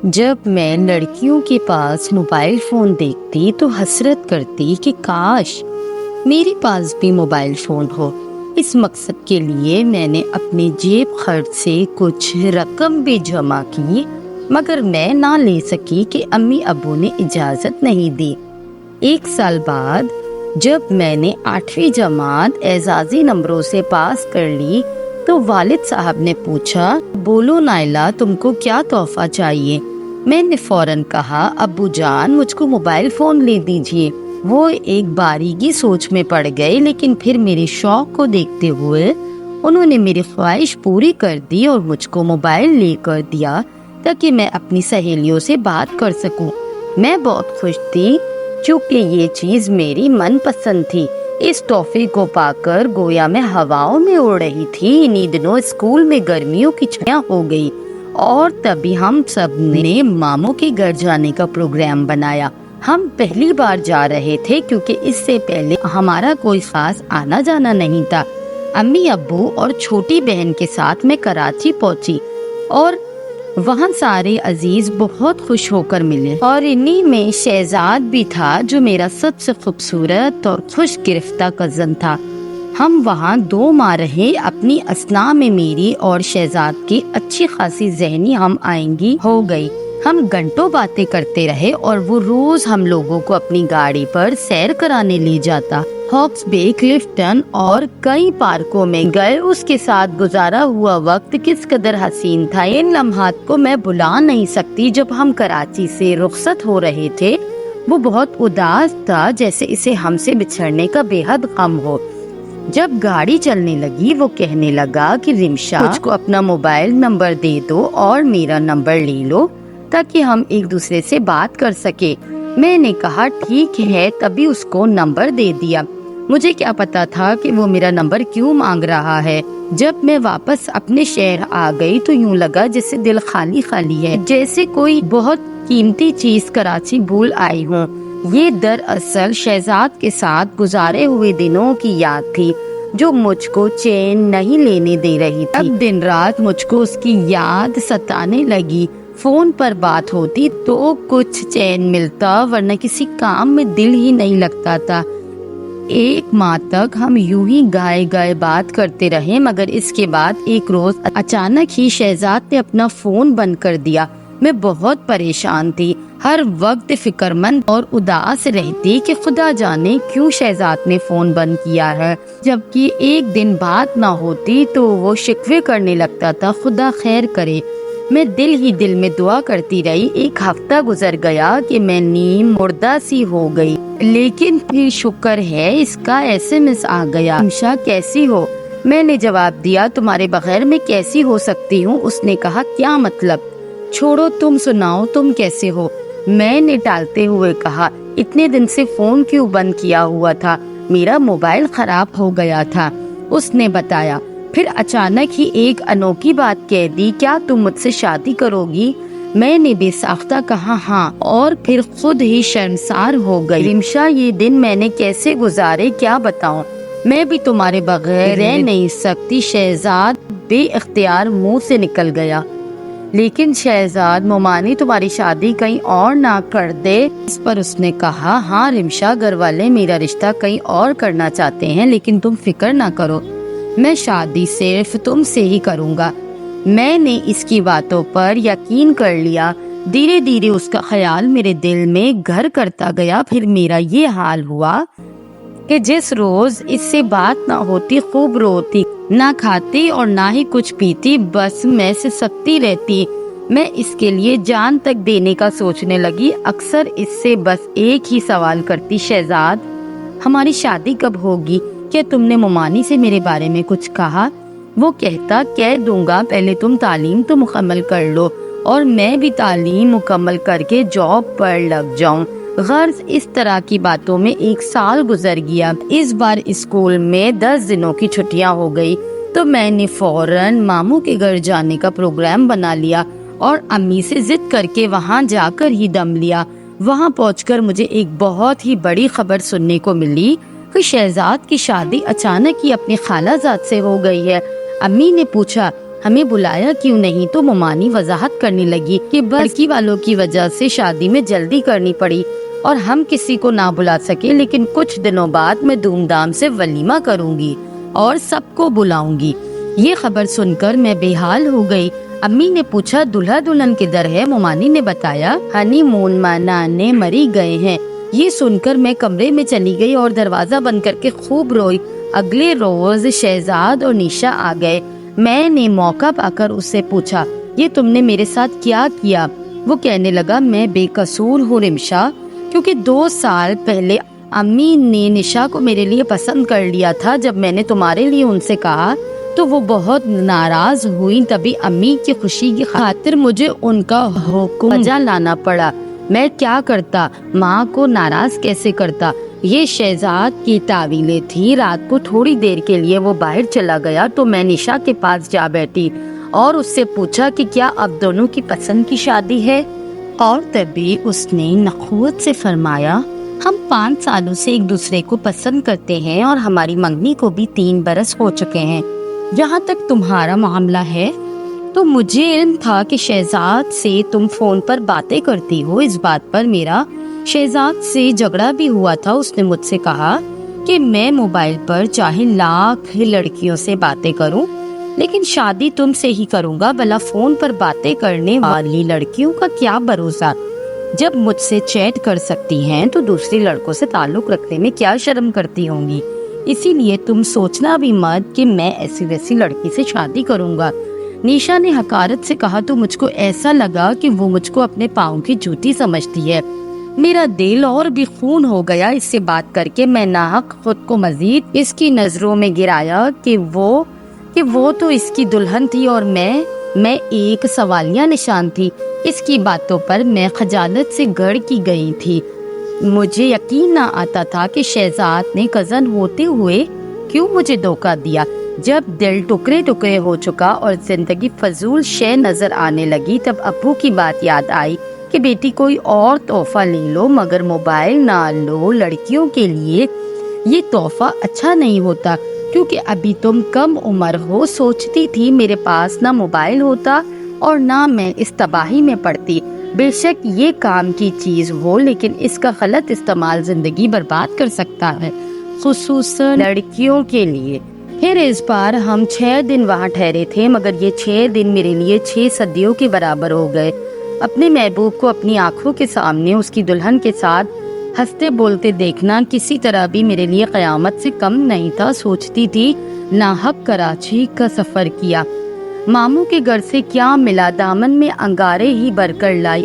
جب میں لڑکیوں کے پاس موبائل فون دیکھتی تو حسرت کرتی کہ کاش میرے پاس بھی موبائل فون ہو۔ اس مقصد کے لیے میں نے اپنے جیب خرچ سے کچھ رقم بھی جمع کی، مگر میں نہ لے سکی کہ امی ابو نے اجازت نہیں دی۔ 1 سال بعد جب میں نے 8ویں جماعت اعزازی نمبروں سے پاس کر لی تو والد صاحب نے پوچھا، بولو نائلہ تم کو کیا تحفہ چاہیے؟ میں نے فوراً کہا، ابو جان مجھ کو موبائل فون لے دیجیے۔ وہ ایک باریکی سوچ میں پڑ گئے، لیکن پھر میرے شوق کو دیکھتے ہوئے انہوں نے میری خواہش پوری کر دی اور مجھ کو موبائل لے کر دیا تاکہ میں اپنی سہیلیوں سے بات کر سکوں۔ میں بہت خوش تھی چونکہ یہ چیز میری من پسند تھی۔ اس تحفے کو پا کر گویا میں ہواؤں میں اڑ رہی تھی۔ انہی دنوں اسکول میں گرمیوں کی چھٹیاں ہو گئی اور تبھی ہم سب نے ماموں کے گھر جانے کا پروگرام بنایا۔ ہم پہلی بار جا رہے تھے کیونکہ اس سے پہلے ہمارا کوئی خاص آنا جانا نہیں تھا۔ امی ابو اور چھوٹی بہن کے ساتھ میں کراچی پہنچی اور وہاں سارے عزیز بہت خوش ہو کر ملے، اور انہی میں شہزاد بھی تھا جو میرا سب سے خوبصورت اور خوش گرفتہ کزن تھا۔ ہم وہاں 2 ماہ رہے۔ اپنی اثناء میں میری اور شہزاد کی اچھی خاصی ذہنی ہم آہنگی ہو گئی۔ ہم گھنٹوں باتیں کرتے رہے اور وہ روز ہم لوگوں کو اپنی گاڑی پر سیر کرانے لے جاتا۔ ہاکس بے، کلفٹن اور کئی پارکوں میں گئے۔ اس کے ساتھ گزارا ہوا وقت کس قدر حسین تھا، ان لمحات کو میں بھلا نہیں سکتی۔ جب ہم کراچی سے رخصت ہو رہے تھے وہ بہت اداس تھا، جیسے اسے ہم سے بچھڑنے کا بے حد غم ہو۔ جب گاڑی چلنے لگی وہ کہنے لگا کہ رمشا مجھ کو اپنا موبائل نمبر دے دو اور میرا نمبر لے لو تاکہ ہم ایک دوسرے سے بات کر سکے۔ میں نے کہا ٹھیک ہے، تبھی اس کو نمبر دے دیا۔ مجھے کیا پتا تھا کہ وہ میرا نمبر کیوں مانگ رہا ہے۔ جب میں واپس اپنے شہر آ گئی تو یوں لگا جیسے دل خالی خالی ہے، جیسے کوئی بہت قیمتی چیز کراچی بھول آئی ہوں۔ یہ دراصل شہزاد کے ساتھ گزارے ہوئے دنوں کی یاد تھی جو مجھ کو چین نہیں لینے دے رہی تھی۔ اب دن رات مجھ کو اس کی یاد ستانے لگی۔ فون پر بات ہوتی تو کچھ چین ملتا، ورنہ کسی کام میں دل ہی نہیں لگتا تھا۔ 1 ماہ تک ہم یوں ہی گائے گائے بات کرتے رہے، مگر اس کے بعد ایک روز اچانک ہی شہزاد نے اپنا فون بند کر دیا۔ میں بہت پریشان تھی، ہر وقت فکر مند اور اداس رہتی کہ خدا جانے کیوں شہزاد نے فون بند کیا ہے۔ جبکہ ایک دن بات نہ ہوتی تو وہ شکوے کرنے لگتا تھا، خدا خیر کرے۔ میں دل ہی دل میں دعا کرتی رہی۔ 1 ہفتہ گزر گیا کہ میں نیم مردہ سی ہو گئی، لیکن پھر شکر ہے اس کا SMS آ گیا، رمشا کیسی ہو؟ میں نے جواب دیا، تمہارے بغیر میں کیسی ہو سکتی ہوں؟ اس نے کہا، کیا مطلب؟ چھوڑو تم سناؤ، تم کیسے ہو؟ میں نے ٹالتے ہوئے کہا، اتنے دن سے فون کیوں بند کیا ہوا تھا؟ میرا موبائل خراب ہو گیا تھا۔ اس نے بتایا۔ پھر اچانک ہی ایک انوکھی بات کہہ دی، کیا تم مجھ سے شادی کرو گی؟ میں نے بے ساختہ کہا ہاں، اور پھر خود ہی شرمسار ہو گئی۔ رمشا یہ دن میں نے کیسے گزارے کیا بتاؤں؟ میں بھی تمہارے بغیر رہ نہیں سکتی، شہزاد بے اختیار منہ سے نکل گیا۔ لیکن شہزاد ممانی تمہاری شادی کہیں اور نہ کر دے؟ اس پر اس نے کہا، ہاں رمشا، گھر والے میرا رشتہ کہیں اور کرنا چاہتے ہیں، لیکن تم فکر نہ کرو، میں شادی صرف تم سے ہی کروں گا۔ میں نے اس کی باتوں پر یقین کر لیا۔ دھیرے دھیرے اس کا خیال میرے دل میں گھر کرتا گیا۔ پھر میرا یہ حال ہوا کہ جس روز اس سے بات نہ ہوتی خوب روتی، نہ کھاتی اور نہ ہی کچھ پیتی، بس میں سے سکتی رہتی۔ میں اس کے لیے جان تک دینے کا سوچنے لگی۔ اکثر اس سے بس ایک ہی سوال کرتی، شہزاد ہماری شادی کب ہوگی؟ کیا تم نے ممانی سے میرے بارے میں کچھ کہا؟ وہ کہتا، کہہ دوں گا، پہلے تم تعلیم تو مکمل کر لو اور میں بھی تعلیم مکمل کر کے جاب پر لگ جاؤں۔ غرض اس طرح کی باتوں میں 1 سال گزر گیا۔ اس بار اسکول میں 10 دنوں کی چھٹیاں ہو گئی تو میں نے فوراً ماموں کے گھر جانے کا پروگرام بنا لیا اور امی سے ضد کر کے وہاں جا کر ہی دم لیا۔ وہاں پہنچ کر مجھے ایک بہت ہی بڑی خبر سننے کو ملی کہ شہزاد کی شادی اچانک ہی اپنی خالہ زاد سے ہو گئی ہے۔ امی نے پوچھا، ہمیں بلایا کیوں نہیں؟ تو ممانی وضاحت کرنے لگی کہ بس لڑکی والوں کی وجہ سے شادی میں جلدی کرنی پڑی اور ہم کسی کو نہ بلا سکے، لیکن کچھ دنوں بعد میں دھوم دھام سے ولیمہ کروں گی اور سب کو بلاؤں گی۔ یہ خبر سن کر میں بے حال ہو گئی۔ امی نے پوچھا دلہا دلہن کدھر ہے؟ ممانی نے بتایا ہنی مون منانے مری گئے ہیں۔ یہ سن کر میں کمرے میں چلی گئی اور دروازہ بند کر کے خوب روئی۔ اگلے روز شہزاد اور نیشا آ گئے۔ میں نے موقع پا کر اس سے پوچھا یہ تم نے میرے ساتھ کیا کیا؟ وہ کہنے لگا میں بے قصور ہوں رمشا، کیونکہ 2 سال پہلے امی نے نشا کو میرے لیے پسند کر لیا تھا۔ جب میں نے تمہارے لیے ان سے کہا تو وہ بہت ناراض ہوئی، تبھی امی کی خوشی کی خاطر مجھے ان کا حکم بجا لانا پڑا۔ میں کیا کرتا؟ ماں کو ناراض کیسے کرتا؟ یہ شہزاد کی تعویلیں تھی۔ رات کو تھوڑی دیر کے لیے وہ باہر چلا گیا تو میں نشا کے پاس جا بیٹھی اور اس سے پوچھا کہ کیا اب دونوں کی پسند کی شادی ہے؟ اور تبھی اس نے نخوت سے فرمایا ہم 5 سالوں سے ایک دوسرے کو پسند کرتے ہیں اور ہماری منگنی کو بھی 3 برس ہو چکے ہیں۔ جہاں تک تمہارا معاملہ ہے تو مجھے علم تھا کہ شہزاد سے تم فون پر باتیں کرتی ہو۔ اس بات پر میرا شہزاد سے جھگڑا بھی ہوا تھا۔ اس نے مجھ سے کہا کہ میں موبائل پر چاہے لاکھ لڑکیوں سے باتیں کروں لیکن شادی تم سے ہی کروں گا، بھلا فون پر باتیں کرنے والی لڑکیوں کا کیا بھروسہ؟ جب مجھ سے چیٹ کر سکتی ہیں تو دوسری لڑکوں سے تعلق رکھنے میں کیا شرم کرتی ہوں گی؟ اسی لیے تم سوچنا بھی مت کہ میں ایسی ویسی لڑکی سے شادی کروں گا۔ نیشا نے حقارت سے کہا تو مجھ کو ایسا لگا کہ وہ مجھ کو اپنے پاؤں کی جوتی سمجھتی ہے۔ میرا دل اور بھی خون ہو گیا اس سے بات کر کے۔ میں ناحق خود کو مزید اس کی نظروں میں گرایا کہ وہ تو اس کی دلہن تھی اور میں ایک سوالیہ نشان تھی۔ اس کی باتوں پر میں خجالت سے گڑ کی گئی تھی۔ مجھے یقین نہ آتا تھا کہ شہزاد نے کزن ہوتے ہوئے کیوں مجھے دھوکہ دیا۔ جب دل ٹکڑے ٹکڑے ہو چکا اور زندگی فضول شے نظر آنے لگی تب ابو کی بات یاد آئی کہ بیٹی کوئی اور تحفہ لے لو مگر موبائل نہ لو۔ لڑکیوں کے لیے یہ تحفہ اچھا نہیں ہوتا کیونکہ ابھی تم کم عمر ہو۔ سوچتی تھی میرے پاس نہ موبائل ہوتا اور نہ میں اس تباہی میں پڑتی۔ بے شک یہ کام کی چیز ہو لیکن اس کا غلط استعمال زندگی برباد کر سکتا ہے، خصوصاً لڑکیوں کے لیے۔ پھر اس بار ہم 6 دن وہاں ٹھہرے تھے مگر یہ 6 دن میرے لیے 6 صدیوں کے برابر ہو گئے۔ اپنے محبوب کو اپنی آنکھوں کے سامنے اس کی دلہن کے ساتھ ہنستے بولتے دیکھنا کسی طرح بھی میرے لیے قیامت سے کم نہیں تھا۔ سوچتی تھی ناحق کراچی کا سفر کیا، ماموں کے گھر سے کیا ملا، دامن میں انگارے ہی بھر کر لائی۔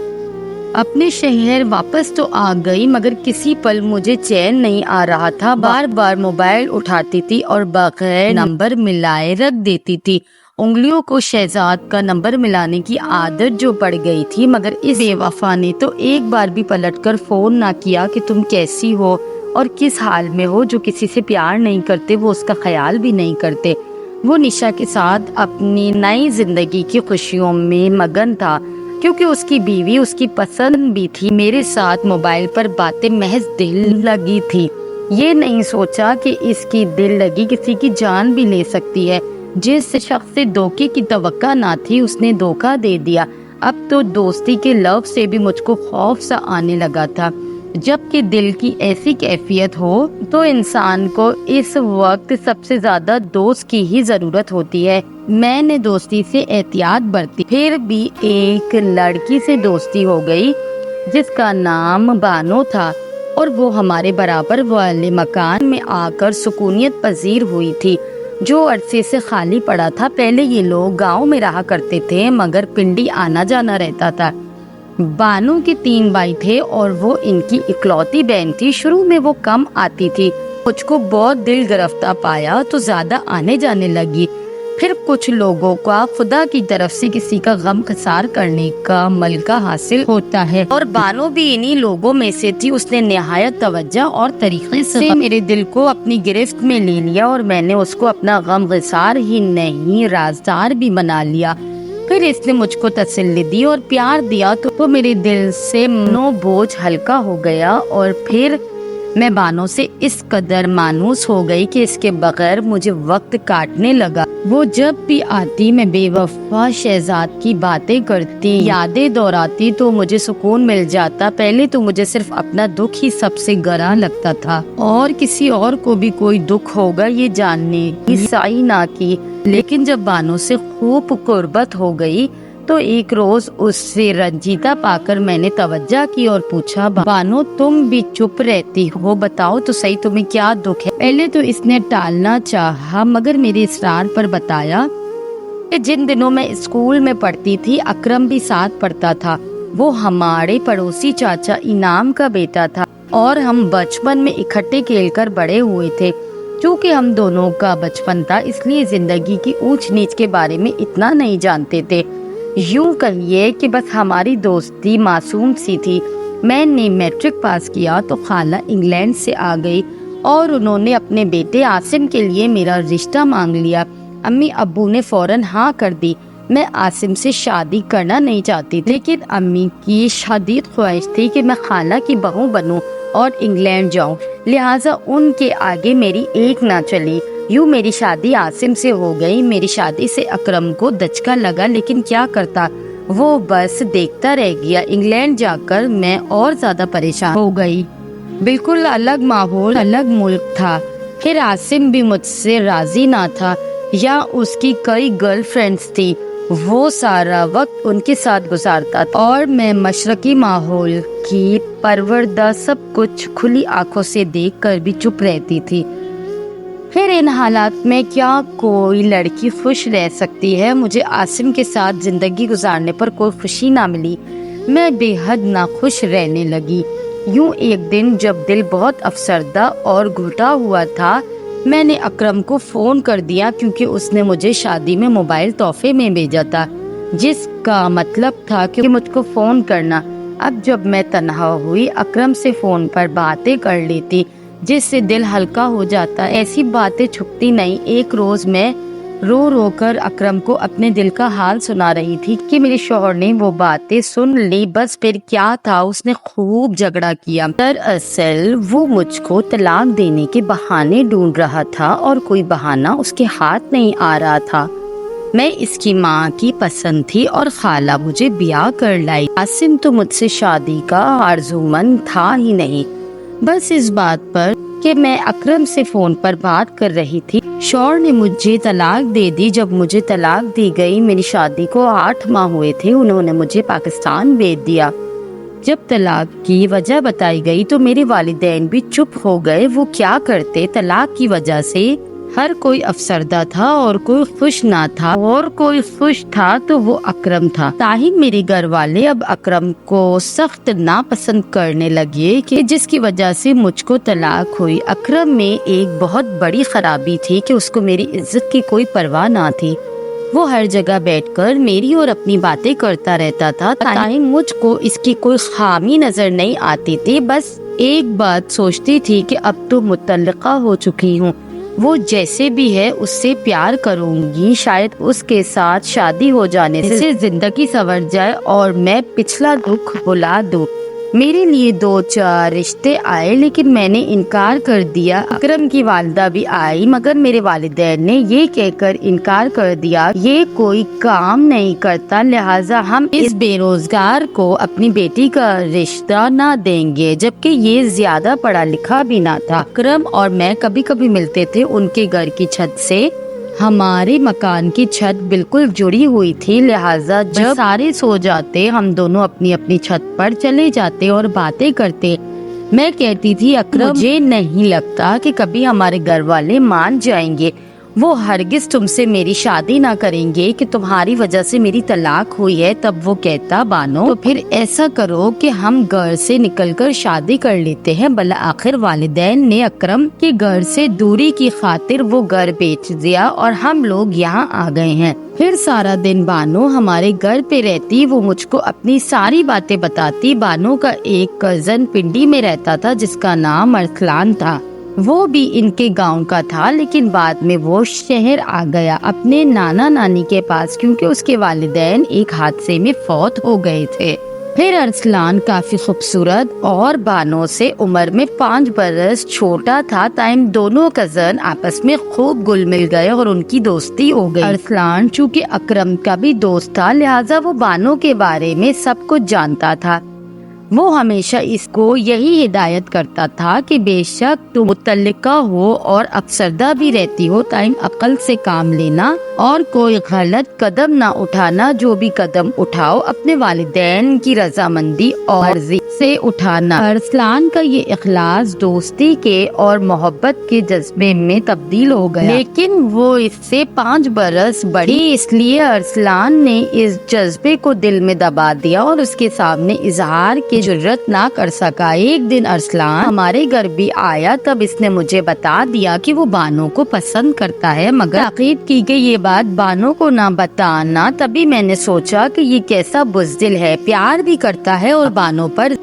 اپنے شہر واپس تو آ گئی مگر کسی پل مجھے چین نہیں آ رہا تھا۔ بار بار موبائل اٹھاتی تھی اور بغیر نمبر ملائے رکھ دیتی تھی۔ انگلیوں کو شہزاد کا نمبر ملانے کی عادت جو پڑ گئی تھی مگر اس بے وفا نے تو ایک بار بھی پلٹ کر فون نہ کیا کہ تم کیسی ہو اور کس حال میں ہو۔ جو کسی سے پیار نہیں کرتے وہ اس کا خیال بھی نہیں کرتے۔ وہ نشا کے ساتھ اپنی نئی زندگی کی خوشیوں میں مگن تھا کیونکہ اس کی بیوی اس کی پسند بھی تھی۔ میرے ساتھ موبائل پر باتیں محض دل لگی تھی، یہ نہیں سوچا کہ اس کی دل لگی کسی کی جان بھی لے سکتی ہے۔ جس شخص سے دھوکے کی توقع نہ تھی اس نے دھوکہ دے دیا۔ اب تو دوستی کے لفظ سے بھی مجھ کو خوف سا آنے لگا تھا۔ جبکہ دل کی ایسی کیفیت ہو تو انسان کو اس وقت سب سے زیادہ دوست کی ہی ضرورت ہوتی ہے۔ میں نے دوستی سے احتیاط برتی، پھر بھی ایک لڑکی سے دوستی ہو گئی جس کا نام بانو تھا اور وہ ہمارے برابر والے مکان میں آ کر سکونیت پذیر ہوئی تھی جو عرصے سے خالی پڑا تھا۔ پہلے یہ لوگ گاؤں میں رہا کرتے تھے مگر پنڈی آنا جانا رہتا تھا۔ بانو کے 3 بھائی تھے اور وہ ان کی اکلوتی بہن تھی۔ شروع میں وہ کم آتی تھی، مجھ کو بہت دل گرفتہ پایا تو زیادہ آنے جانے لگی۔ پھر کچھ لوگوں کا خدا کی طرف سے کسی کا غم خسار کرنے کا ملکہ حاصل ہوتا ہے اور بانو بھی انہی لوگوں میں سے تھی۔ اس نے نہایت توجہ اور طریقے سے میرے دل کو اپنی گرفت میں لے لیا اور میں نے اس کو اپنا غم خسار ہی نہیں رازدار بھی بنا لیا۔ پھر اس نے مجھ کو تسلی دی اور پیار دیا تو میرے دل سے منو بوجھ ہلکا ہو گیا اور پھر میں بانو سے اس قدر مانوس ہو گئی کہ اس کے بغیر مجھے وقت کاٹنے لگا۔ وہ جب بھی آتی میں بے وفا شہزاد کی باتیں کرتی، یادیں دہراتی تو مجھے سکون مل جاتا۔ پہلے تو مجھے صرف اپنا دکھ ہی سب سے گراں لگتا تھا اور کسی اور کو بھی کوئی دکھ ہوگا یہ جاننے کی سعی نہ کی، لیکن جب بانو سے خوب قربت ہو گئی تو ایک روز اس سے رنجیدہ پا کر میں نے توجہ کی اور پوچھا، بانو تم بھی چپ رہتی ہو، بتاؤ تو صحیح تمہیں کیا دکھ ہے؟ پہلے تو اس نے ٹالنا چاہا مگر میرے اصرار پر بتایا کہ جن دنوں میں اسکول میں پڑھتی تھی اکرم بھی ساتھ پڑھتا تھا۔ وہ ہمارے پڑوسی چاچا انعام کا بیٹا تھا اور ہم بچپن میں اکٹھے کھیل کر بڑے ہوئے تھے۔ چونکہ ہم دونوں کا بچپن تھا اس لیے زندگی کی اونچ نیچ کے بارے میں اتنا نہیں جانتے تھے۔ یوں کہیے کہ بس ہماری دوستی معصوم سی تھی۔ میں نے میٹرک پاس کیا تو خالہ انگلینڈ سے آ گئی اور انہوں نے اپنے بیٹے عاصم کے لیے میرا رشتہ مانگ لیا۔ امی ابو نے فوراً ہاں کر دی۔ میں عاصم سے شادی کرنا نہیں چاہتی تھی، لیکن امی کی شدید خواہش تھی کہ میں خالہ کی بہو بنوں اور انگلینڈ جاؤں، لہٰذا ان کے آگے میری ایک نہ چلی۔ یوں میری شادی عاصم سے ہو گئی۔ میری شادی سے اکرم کو دھچکا لگا، لیکن کیا کرتا، وہ بس دیکھتا رہ گیا۔ انگلینڈ جا کر میں اور زیادہ پریشان ہو گئی۔ بالکل الگ ماحول، الگ ملک تھا۔ پھر عاصم بھی مجھ سے راضی نہ تھا، یا اس کی کئی گرل فرینڈز تھی، وہ سارا وقت ان کے ساتھ گزارتا تھا اور میں مشرقی ماحول کی پروردہ سب کچھ کھلی آنکھوں سے دیکھ کر بھی چپ رہتی تھی۔ پھر ان حالات میں کیا کوئی لڑکی خوش رہ سکتی ہے؟ مجھے عاصم کے ساتھ زندگی گزارنے پر کوئی خوشی نہ ملی۔ میں بے حد ناخوش رہنے لگی۔ یوں ایک دن جب دل بہت افسردہ اور گھٹا ہوا تھا، میں نے اکرم کو فون کر دیا کیونکہ اس نے مجھے شادی میں موبائل تحفے میں بھیجا تھا، جس کا مطلب تھا کہ مجھ کو فون کرنا۔ اب جب میں تنہا ہوئی اکرم سے فون پر باتیں کر لیتی، جس سے دل ہلکا ہو جاتا۔ ایسی باتیں چھپتی نہیں۔ ایک روز میں رو رو کر اکرم کو اپنے دل کا حال سنا رہی تھی کہ میرے شوہر نے وہ باتیں سن لی۔ بس پھر کیا تھا، اس نے خوب جھگڑا کیا۔ دراصل وہ مجھ کو طلاق دینے کے بہانے ڈھونڈ رہا تھا اور کوئی بہانہ اس کے ہاتھ نہیں آ رہا تھا۔ میں اس کی ماں کی پسند تھی اور خالہ مجھے بیاہ کر لائی۔ عاصم تو مجھ سے شادی کا آرزومند تھا ہی نہیں۔ بس اس بات پر کہ میں اکرم سے فون پر بات کر رہی تھی، شوہر نے مجھے طلاق دے دی۔ جب مجھے طلاق دی گئی، میری شادی کو 8 ماہ ہوئے تھے، انہوں نے مجھے پاکستان بھیج دیا۔ جب طلاق کی وجہ بتائی گئی تو میرے والدین بھی چپ ہو گئے۔ وہ کیا کرتے؟ طلاق کی وجہ سے ہر کوئی افسردہ تھا اور کوئی خوش نہ تھا، اور کوئی خوش تھا تو وہ اکرم تھا۔ تاہم میرے گھر والے اب اکرم کو سخت ناپسند کرنے لگے کہ جس کی وجہ سے مجھ کو طلاق ہوئی۔ اکرم میں ایک بہت بڑی خرابی تھی کہ اس کو میری عزت کی کوئی پرواہ نہ تھی۔ وہ ہر جگہ بیٹھ کر میری اور اپنی باتیں کرتا رہتا تھا، تاہم مجھ کو اس کی کوئی خامی نظر نہیں آتی تھی۔ بس ایک بات سوچتی تھی کہ اب تو مطلقہ ہو چکی ہوں، وہ جیسے بھی ہے اس سے پیار کروں گی، شاید اس کے ساتھ شادی ہو جانے سے زندگی سنور جائے اور میں پچھلا دکھ بھلا دوں۔ میرے لیے 2-4 رشتے آئے لیکن میں نے انکار کر دیا۔ اکرم کی والدہ بھی آئی مگر میرے والدین نے یہ کہہ کر انکار کر دیا یہ کوئی کام نہیں کرتا، لہٰذا ہم اس بے روزگار کو اپنی بیٹی کا رشتہ نہ دیں گے، جبکہ یہ زیادہ پڑھا لکھا بھی نہ تھا۔ اکرم اور میں کبھی کبھی ملتے تھے ان کے گھر کی چھت سے۔ ہمارے مکان کی چھت بالکل جڑی ہوئی تھی، لہٰذا جب سارے سو جاتے ہم دونوں اپنی اپنی چھت پر چلے جاتے اور باتیں کرتے۔ میں کہتی تھی اکرم مجھے نہیں لگتا کہ کبھی ہمارے گھر والے مان جائیں گے، وہ ہرگز تم سے میری شادی نہ کریں گے کہ تمہاری وجہ سے میری طلاق ہوئی ہے۔ تب وہ کہتا بانو تو پھر ایسا کرو کہ ہم گھر سے نکل کر شادی کر لیتے ہیں۔ بالآخر والدین نے اکرم کے گھر سے دوری کی خاطر وہ گھر بیچ دیا اور ہم لوگ یہاں آ گئے ہیں۔ پھر سارا دن بانو ہمارے گھر پہ رہتی، وہ مجھ کو اپنی ساری باتیں بتاتی۔ بانو کا ایک کزن پنڈی میں رہتا تھا جس کا نام ارسلان تھا، وہ بھی ان کے گاؤں کا تھا، لیکن بعد میں وہ شہر آ گیا اپنے نانا نانی کے پاس کیونکہ اس کے والدین ایک حادثے میں فوت ہو گئے تھے۔ پھر ارسلان کافی خوبصورت اور بانو سے عمر میں 5 برس چھوٹا تھا، تاہم دونوں کزن آپس میں خوب گل مل گئے اور ان کی دوستی ہو گئی۔ ارسلان چونکہ اکرم کا بھی دوست تھا، لہٰذا وہ بانو کے بارے میں سب کچھ جانتا تھا۔ وہ ہمیشہ اس کو یہی ہدایت کرتا تھا کہ بے شک تم متعلقہ ہو اور افسردہ بھی رہتی ہو، تاہم عقل سے کام لینا اور کوئی غلط قدم نہ اٹھانا، جو بھی قدم اٹھاؤ اپنے والدین کی رضامندی اور مرضی سے اٹھانا۔ ارسلان کا یہ اخلاص دوستی کے اور محبت کے جذبے میں تبدیل ہو گیا، لیکن وہ اس سے 5 برس بڑی، اس لیے ارسلان نے اس جذبے کو دل میں دبا دیا اور اس کے سامنے اظہار کی جرت نہ کر سکا۔ ایک دن ارسلان ہمارے گھر بھی آیا، تب اس نے مجھے بتا دیا کہ وہ بانو کو پسند کرتا ہے، مگر تاکید کی کہ یہ بات بانو کو نہ بتانا۔ تبھی میں نے سوچا کہ یہ کیسا بزدل ہے، پیار بھی کرتا ہے اور بانو پر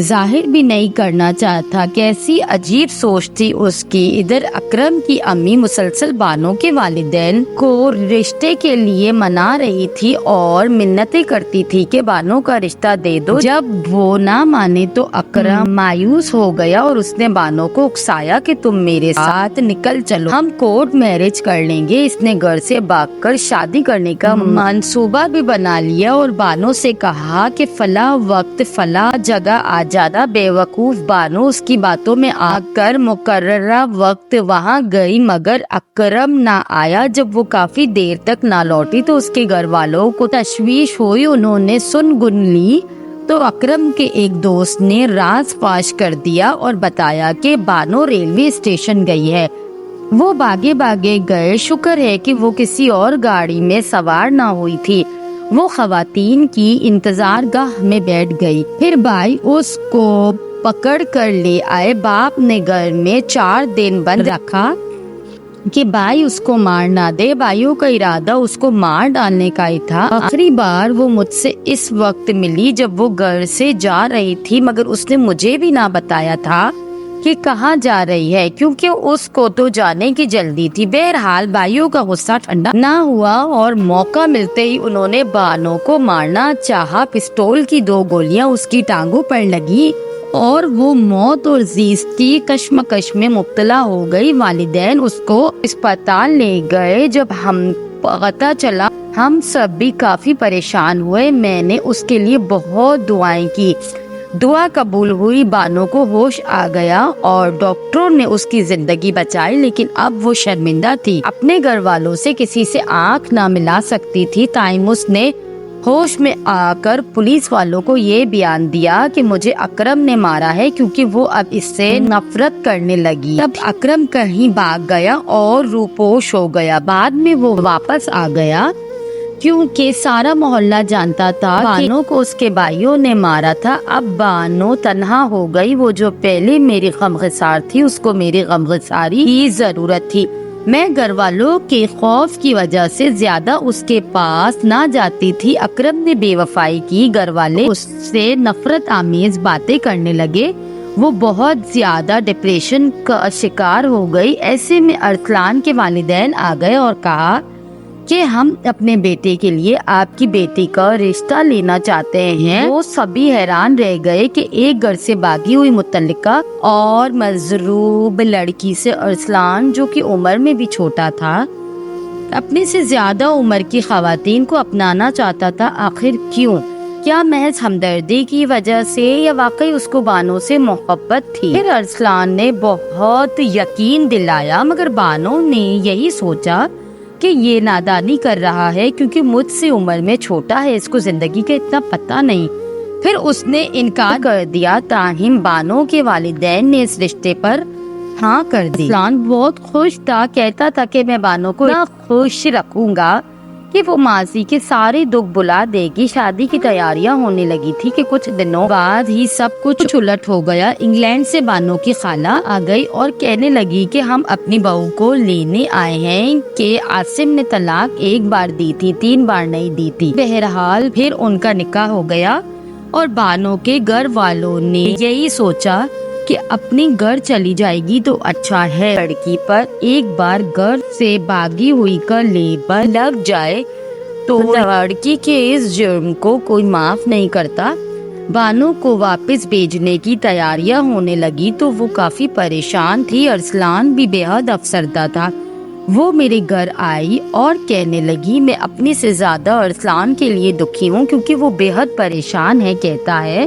ظاہر بھی نہیں کرنا چاہتا۔ کیسی عجیب سوچ تھی اس کی۔ ادھر اکرم کی امی مسلسل بانو کے والدین کو رشتے کے لیے منا رہی تھی اور منتیں کرتی تھی کہ بانو کا رشتہ دے دو۔ جب وہ نہ مانے تو اکرم مایوس ہو گیا اور اس نے بانو کو اکسایا کہ تم میرے ساتھ نکل چلو، ہم کورٹ میرج کر لیں گے۔ اس نے گھر سے بھاگ کر شادی کرنے کا منصوبہ بھی بنا لیا اور بانو سے کہا کہ فلاں وقت فلاں جگہ آ جانا۔ بے وقوف بانو اس کی باتوں میں آ کر مقررہ وقت وہاں گئی، مگر اکرم نہ آیا۔ جب وہ کافی دیر تک نہ لوٹی تو اس کے گھر والوں کو تشویش ہوئی۔ انہوں نے سن گن لی تو اکرم کے ایک دوست نے راز فاش کر دیا اور بتایا کہ بانو ریلوے اسٹیشن گئی ہے۔ وہ بھاگے بھاگے گئے، شکر ہے کہ وہ کسی اور گاڑی میں سوار نہ ہوئی تھی۔ وہ خواتین کی انتظار گاہ میں بیٹھ گئی۔ پھر بھائی اس کو پکڑ کر لے آئے۔ باپ نے گھر میں 4 دن بند رکھا کہ بھائی اس کو مار نہ دے۔ بھائیوں کا ارادہ اس کو مار ڈالنے کا ہی تھا۔ آخری بار وہ مجھ سے اس وقت ملی جب وہ گھر سے جا رہی تھی، مگر اس نے مجھے بھی نہ بتایا تھا کہ کہاں جا رہی ہے، کیونکہ اس کو تو جانے کی جلدی تھی۔ بہرحال بھائیوں کا غصہ ٹھنڈا نہ ہوا اور موقع ملتے ہی انہوں نے بانو کو مارنا چاہا۔ پستول کی 2 گولیاں اس کی ٹانگوں پر لگی اور وہ موت اور زیست کی کشمکش میں مبتلا ہو گئی۔ والدین اس کو اسپتال لے گئے۔ جب ہم پتہ چلا ہم سب بھی کافی پریشان ہوئے۔ میں نے اس کے لیے بہت دعائیں کی، دعا قبول ہوئی، بانو کو ہوش آ گیا اور ڈاکٹروں نے اس کی زندگی بچائی، لیکن اب وہ شرمندہ تھی، اپنے گھر والوں سے کسی سے آنکھ نہ ملا سکتی تھی۔ تاہم اس نے ہوش میں آ کر پولیس والوں کو یہ بیان دیا کہ مجھے اکرم نے مارا ہے، کیونکہ وہ اب اس سے نفرت کرنے لگی۔ تب اکرم کہیں بھاگ گیا اور روپوش ہو گیا۔ بعد میں وہ واپس آ گیا کیونکہ سارا محلہ جانتا تھا بانو کو اس کے بھائیوں نے مارا تھا۔ اب بانو تنہا ہو گئی۔ وہ جو پہلے میری غمگسار تھی، اس کو میری غمگساری کی ضرورت تھی۔ میں گھر والوں کے خوف کی وجہ سے زیادہ اس کے پاس نہ جاتی تھی۔ اکرم نے بے وفائی کی، گھر والے اس سے نفرت آمیز باتیں کرنے لگے، وہ بہت زیادہ ڈپریشن کا شکار ہو گئی۔ ایسے میں ارسلان کے والدین آ گئے اور کہا کہ ہم اپنے بیٹے کے لیے آپ کی بیٹی کا رشتہ لینا چاہتے ہیں۔ وہ سبھی حیران رہ گئے کہ ایک گھر سے باغی ہوئی متعلقہ اور مضروب لڑکی سے ارسلان، جو کہ عمر میں بھی چھوٹا تھا، اپنے سے زیادہ عمر کی خواتین کو اپنانا چاہتا تھا۔ آخر کیوں؟ کیا محض ہمدردی کی وجہ سے یا واقعی اس کو بانو سے محبت تھی؟ پھر ارسلان نے بہت یقین دلایا، مگر بانو نے یہی سوچا کہ یہ نادانی کر رہا ہے کیونکہ مجھ سے عمر میں چھوٹا ہے، اس کو زندگی کا اتنا پتہ نہیں۔ پھر اس نے انکار کر دیا، تاہم بانو کے والدین نے اس رشتے پر ہاں کر دی۔ ارسلان بہت خوش تھا، کہتا تھا کہ میں بانو کو اتنا خوش رکھوں گا کہ وہ ماضی کے سارے دکھ بھلا دے گی۔ شادی کی تیاریاں ہونے لگی تھی کہ کچھ دنوں بعد ہی سب کچھ الٹ ہو گیا۔ انگلینڈ سے بانو کی خالہ آ گئی اور کہنے لگی کہ ہم اپنی بہو کو لینے آئے ہیں کہ عاصم نے طلاق 1 بار دی تھی، 3 بار نہیں دی تھی۔ بہرحال پھر ان کا نکاح ہو گیا اور بانو کے گھر والوں نے یہی سوچا کہ اپنی گھر چلی جائے گی تو اچھا ہے، لڑکی پر ایک بار گھر سے بھاگی ہوئی کا لیبل لگ جائے تو لڑکی کے اس جرم کو کوئی معاف نہیں کرتا۔ بانو کو واپس بھیجنے کی تیاریاں ہونے لگی تو وہ کافی پریشان تھی۔ ارسلان بھی بے حد افسردہ تھا۔ وہ میرے گھر آئی اور کہنے لگی میں اپنے سے زیادہ ارسلان کے لیے دکھی ہوں کیونکہ وہ بے حد پریشان ہے، کہتا ہے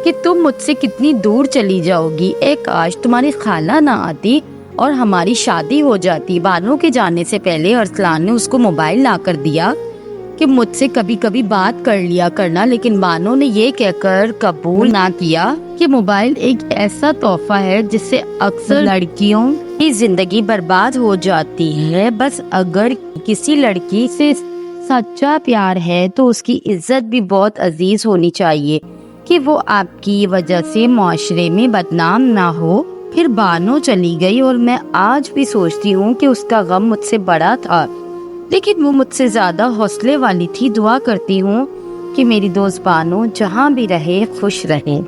کہ تم مجھ سے کتنی دور چلی جاؤ گی، اے کاش تمہاری خالہ نہ آتی اور ہماری شادی ہو جاتی۔ بانو کے جانے سے پہلے ارسلان نے اس کو موبائل لا کر دیا کہ مجھ سے کبھی کبھی بات کر لیا کرنا، لیکن بانو نے یہ کہہ کر قبول نہ کیا کہ موبائل ایک ایسا تحفہ ہے جس سے اکثر لڑکیوں کی زندگی برباد ہو جاتی ہے۔ بس اگر کسی لڑکی سے سچا پیار ہے تو اس کی عزت بھی بہت عزیز ہونی چاہیے کہ وہ آپ کی وجہ سے معاشرے میں بدنام نہ ہو۔ پھر بانو چلی گئی اور میں آج بھی سوچتی ہوں کہ اس کا غم مجھ سے بڑا تھا، لیکن وہ مجھ سے زیادہ حوصلے والی تھی۔ دعا کرتی ہوں کہ میری دوست بانو جہاں بھی رہے خوش رہے۔